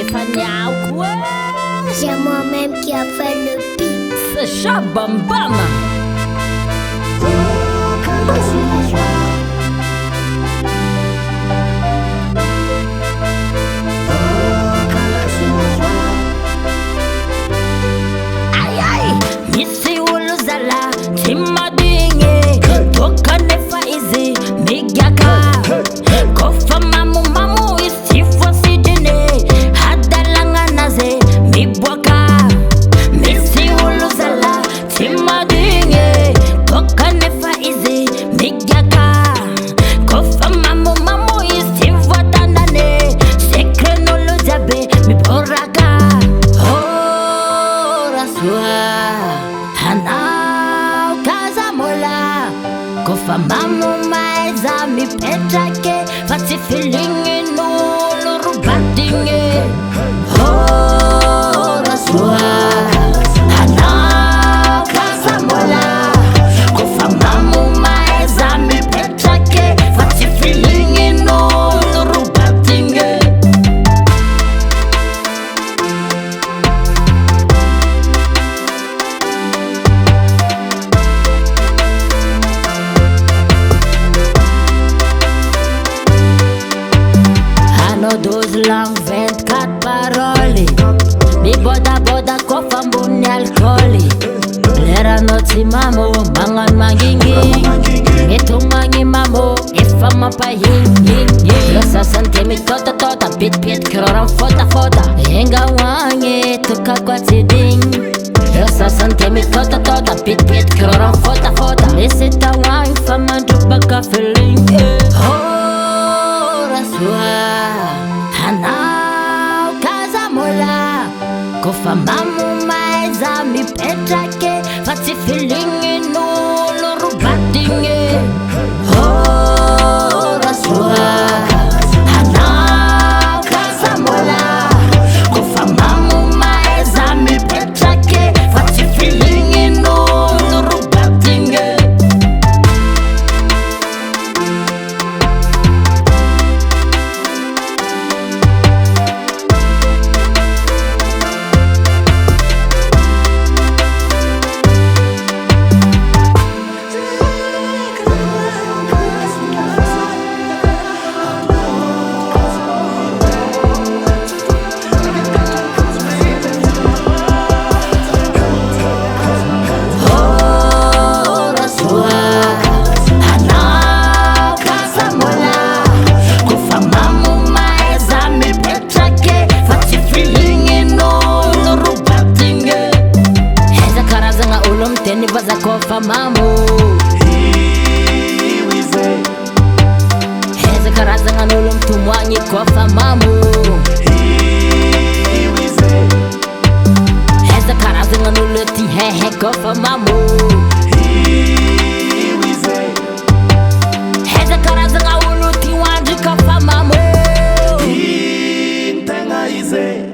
Stéphanie, quoi? C'est moi-même qui a fait le beat. C'est Chabambama. Aïe aïe, Missy Uluzala, Timadinge, Tokane Faizi, Migaka, Kofa Mamu Mamu, Istifo Sidine, Hadalanga Naze, Mibwaka, Missy Uluzala, Timadinge, Tokane Faizi, Migaka, Kofa Mamu Mamu, Istifo Danane, Sekre no Luzabe, Miboraka. Hanau kazamola kofa mamu maiza mi petrake fati feeling no lorubadinge oh raswa hanau kazamola kofa mamu maiza mi petrake fati feeling no lorubadinge. Those lang 24 parole mi boda kofa mbuni alcoholi lera noti mamo mangan mangingi ngetumangi mamo ifama pa yin losa sante mi tota pit kroran fota yenga wange tuka kwa tiding losa sante mi tota pit kroran fota lesita wange fama dubaka feeling oh raswa Hanau kazamola kofa mamu maiza mi petrake fati feeling no lorubadinge oh raswa Hanau kazamola kofa mamu maiza mi petrake fati feeling no lorubadinge. Teni baza kofa mamu heze karaza nga nulum tumwanyi kofa mamu heze karaza nga nuluti hehe kofa mamu heze karaza nga uluti wanji kofa mamu Intenga ize